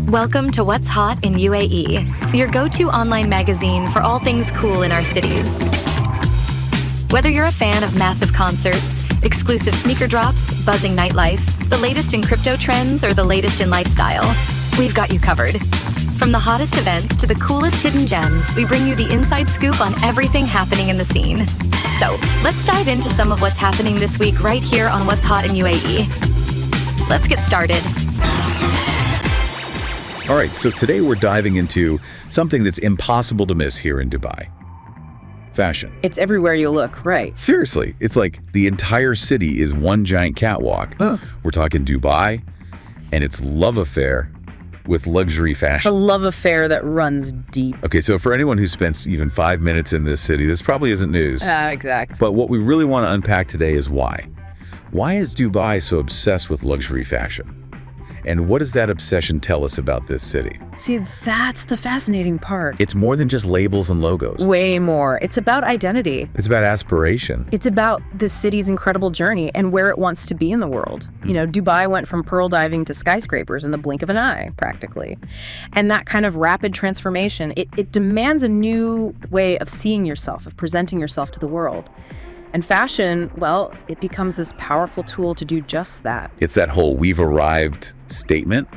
Welcome to What's Hot in UAE, your go-to online magazine for all things cool in our cities. Whether you're a fan of massive concerts, exclusive sneaker drops, buzzing nightlife, the latest in crypto trends, or the latest in lifestyle, we've got you covered. From the hottest events to the coolest hidden gems, we bring you the inside scoop on everything happening in the scene. So, let's dive into some of what's happening this week right here on What's Hot in UAE. Let's get started. All right, so today we're diving into something that's impossible to miss here in Dubai. Fashion. It's everywhere you look, right? Seriously, it's like the entire city is one giant catwalk. We're talking Dubai and its love affair with luxury A fashion. love affair that runs deep. Okay, so for anyone who spends even 5 minutes in this city, this probably isn't news. Exactly. But what we really want to unpack today is why. Why is Dubai so obsessed with luxury fashion? And what does that obsession tell us about this city? See, that's the fascinating part. It's more than just labels and logos. Way more. It's about identity. It's about aspiration. It's about the city's incredible journey and where it wants to be in the world. You know, Dubai went from pearl diving to skyscrapers in the blink of an eye, practically. And that kind of rapid transformation, it demands a new way of seeing yourself, of presenting yourself to the world. And fashion, well, it becomes this powerful tool to do just that. It's that whole "we've arrived" statement,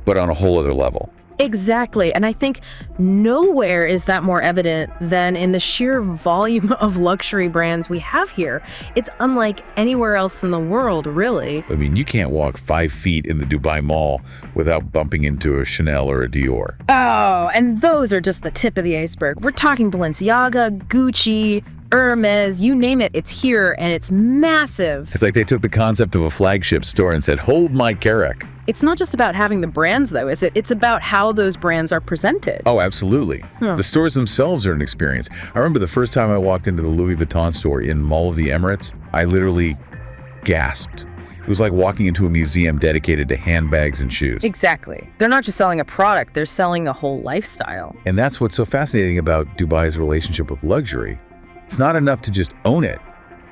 but on a whole other level. Exactly. And I think nowhere is that more evident than in the sheer volume of luxury brands we have here. It's unlike anywhere else in the world, really. I mean, you can't walk 5 feet in the Dubai Mall without bumping into a Chanel or a Dior. Oh, and those are just the tip of the iceberg. We're talking Balenciaga, Gucci, Hermes, you name it, it's here, and it's massive. It's like they took the concept of a flagship store and said, "Hold my carrack." It's not just about having the brands, though, is it? It's about how those brands are presented. Oh, absolutely. The stores themselves are an experience. I remember the first time I walked into the Louis Vuitton store in Mall of the Emirates, I literally gasped. It was like walking into a museum dedicated to handbags and shoes. Exactly. They're not just selling a product, they're selling a whole lifestyle. And that's what's so fascinating about Dubai's relationship with luxury. It's not enough to just own it.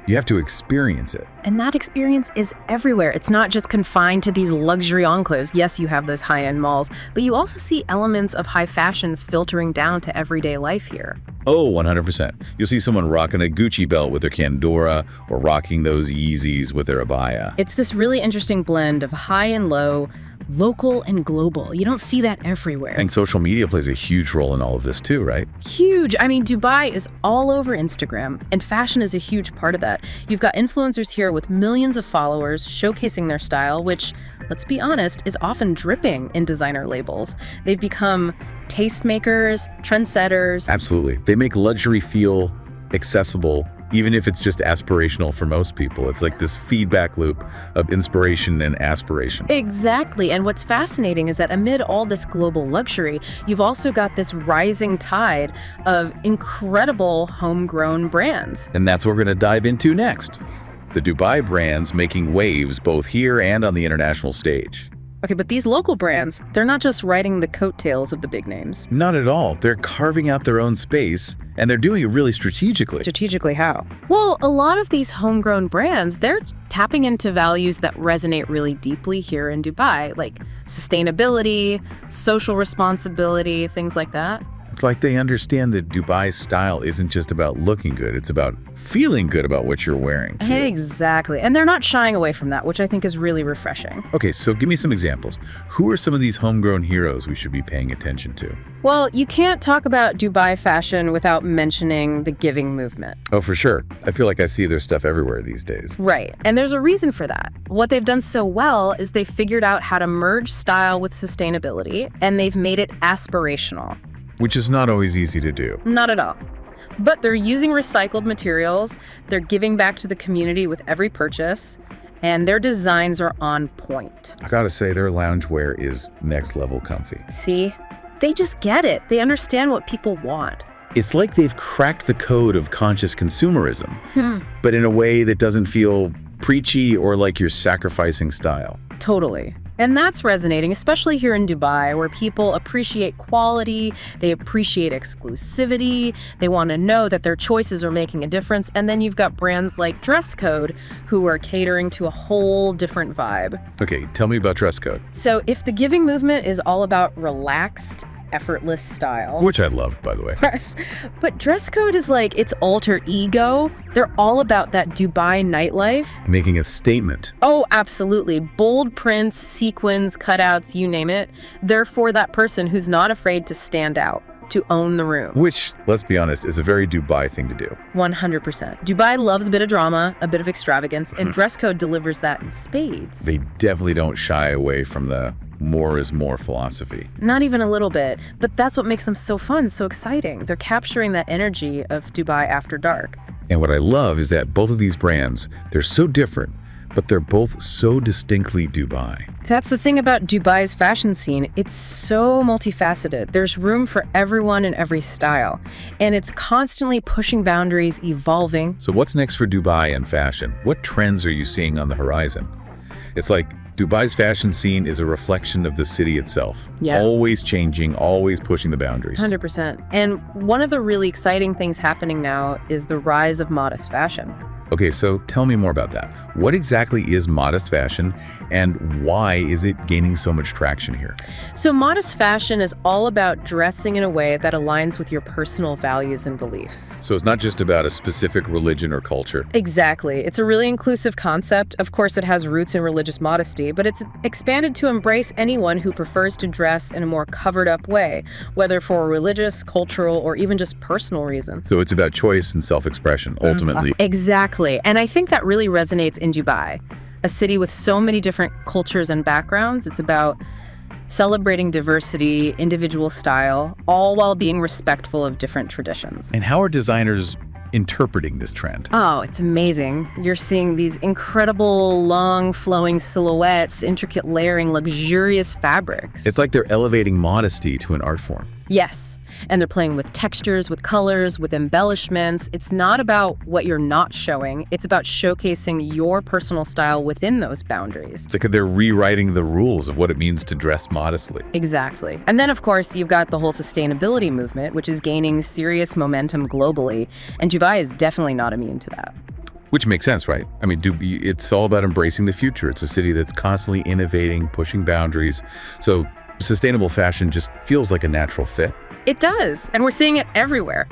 You have to experience it. And that experience is everywhere. It's not just confined to these luxury enclaves. Yes, you have those high-end malls, but you also see elements of high fashion filtering down to everyday life here. Oh, 100%. You'll see someone rocking a Gucci belt with their Candora or rocking those Yeezys with their abaya. It's this really interesting blend of high and low, local and global. You don't see that everywhere. And social media plays a huge role in all of this too, right? Huge. I mean, Dubai is all over Instagram, and fashion is a huge part of that. You've got influencers here with millions of followers showcasing their style, which, let's be honest, is often dripping in designer labels. They've become tastemakers, trendsetters. Absolutely. They make luxury feel accessible, even if it's just aspirational for most people. It's like this feedback loop of inspiration and aspiration. Exactly. And what's fascinating is that amid all this global luxury, you've also got this rising tide of incredible homegrown brands. And that's what we're going to dive into next. The Dubai brands making waves both here and on the international stage. Okay, but these local brands, they're not just riding the coattails of the big names. Not at all. They're carving out their own space, and they're doing it really strategically. Strategically how? Well, a lot of these homegrown brands, they're tapping into values that resonate really deeply here in Dubai, like sustainability, social responsibility, things like that. It's like they understand that Dubai's style isn't just about looking good, it's about feeling good about what you're wearing, too. Exactly. And they're not shying away from that, which I think is really refreshing. Okay, so give me some examples. Who are some of these homegrown heroes we should be paying attention to? Well, you can't talk about Dubai fashion without mentioning the giving movement. Oh, for sure. I feel like I see their stuff everywhere these days. Right. And there's a reason for that. What they've done so well is they've figured out how to merge style with sustainability, and they've made it aspirational. Which is not always easy to do. Not at all. But they're using recycled materials, they're giving back to the community with every purchase, and their designs are on point. I gotta say, their loungewear is next level comfy. See? They just get it. They understand what people want. It's like they've cracked the code of conscious consumerism, but in a way that doesn't feel preachy or like you're sacrificing style. Totally. And that's resonating, especially here in Dubai, where people appreciate quality, they appreciate exclusivity, they want to know that their choices are making a difference. And then you've got brands like Dress Code who are catering to a whole different vibe. Okay, tell me about dress code. So if the giving movement is all about relaxed, effortless style. Which I love, by the way. But Dress Code is like its alter ego. They're all about that Dubai nightlife. Making a statement. Oh, absolutely. Bold prints, sequins, cutouts, you name it. They're for that person who's not afraid to stand out, to own the room. Which, let's be honest, is a very Dubai thing to do. 100%. Dubai loves a bit of drama, a bit of extravagance, and Dress Code delivers that in spades. They definitely don't shy away from the more is more philosophy. Not even a little bit, but that's what makes them so fun, so exciting. They're capturing that energy of Dubai after dark. And what I love is that both of these brands, they're so different, but they're both so distinctly Dubai. That's the thing about Dubai's fashion scene. It's so multifaceted. There's room for everyone in every style. And it's constantly pushing boundaries, evolving. So what's next for Dubai and fashion? What trends are you seeing on the horizon? It's like Dubai's fashion scene is a reflection of the city itself. Yeah. Always changing, always pushing the boundaries. 100%. And one of the really exciting things happening now is the rise of modest fashion. Okay, so tell me more about that. What exactly is modest fashion, and why is it gaining so much traction here? So modest fashion is all about dressing in a way that aligns with your personal values and beliefs. So it's not just about a specific religion or culture. Exactly. It's a really inclusive concept. Of course, it has roots in religious modesty, but it's expanded to embrace anyone who prefers to dress in a more covered up way, whether for a religious, cultural, or even just personal reason. So it's about choice and self-expression, ultimately. Exactly. And I think that really resonates in Dubai, a city with so many different cultures and backgrounds. It's about celebrating diversity, individual style, all while being respectful of different traditions. And how are designers interpreting this trend? Oh, it's amazing. You're seeing these incredible, long, flowing silhouettes, intricate layering, luxurious fabrics. It's like they're elevating modesty to an art form. Yes. And they're playing with textures, with colors, with embellishments. It's not about what you're not showing. It's about showcasing your personal style within those boundaries. It's like they're rewriting the rules of what it means to dress modestly. Exactly. And then, of course, you've got the whole sustainability movement, which is gaining serious momentum globally. And Dubai is definitely not immune to that. Which makes sense, right? I mean, it's all about embracing the future. It's a city that's constantly innovating, pushing boundaries. So sustainable fashion just feels like a natural fit. It does, and we're seeing it everywhere.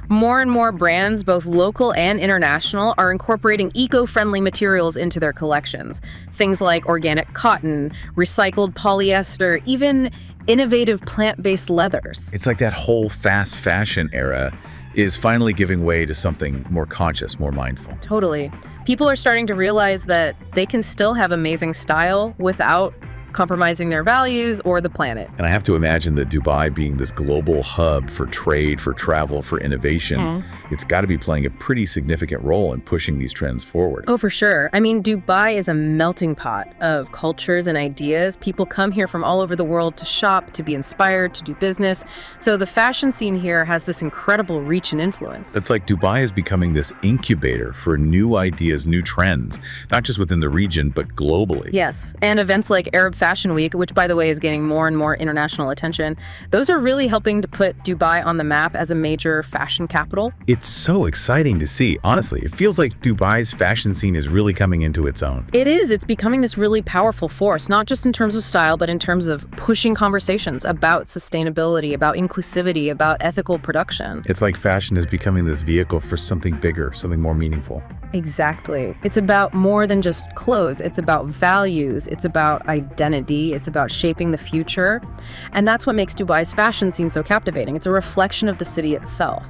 More and more brands, both local and international, are incorporating eco-friendly materials into their collections. Things like organic cotton, recycled polyester, even innovative plant-based leathers. It's like that whole fast fashion era is finally giving way to something more conscious, more mindful. Totally. People are starting to realize that they can still have amazing style without compromising their values or the planet. And I have to imagine that Dubai being this global hub for trade, for travel, for innovation, it's got to be playing a pretty significant role in pushing these trends forward. Oh, for sure. I mean, Dubai is a melting pot of cultures and ideas. People come here from all over the world to shop, to be inspired, to do business. So the fashion scene here has this incredible reach and influence. It's like Dubai is becoming this incubator for new ideas, new trends, not just within the region, but globally. Yes, and events like Arab Fashion Week, which by the way is getting more and more international attention, those are really helping to put Dubai on the map as a major fashion capital. It's so exciting to see. Honestly, it feels like Dubai's fashion scene is really coming into its own. It is. It's becoming this really powerful force, not just in terms of style, but in terms of pushing conversations about sustainability, about inclusivity, about ethical production. It's like fashion is becoming this vehicle for something bigger, something more meaningful. Exactly. It's about more than just clothes. It's about values. It's about identity. It's about shaping the future. And that's what makes Dubai's fashion scene so captivating. It's a reflection of the city itself.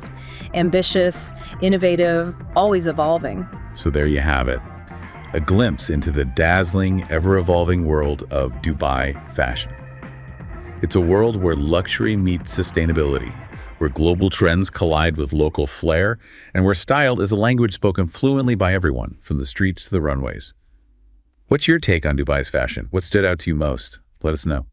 Ambitious, innovative, always evolving. So there you have it. A glimpse into the dazzling, ever-evolving world of Dubai fashion. It's a world where luxury meets sustainability, where global trends collide with local flair, and where style is a language spoken fluently by everyone, from the streets to the runways. What's your take on Dubai's fashion? What stood out to you most? Let us know.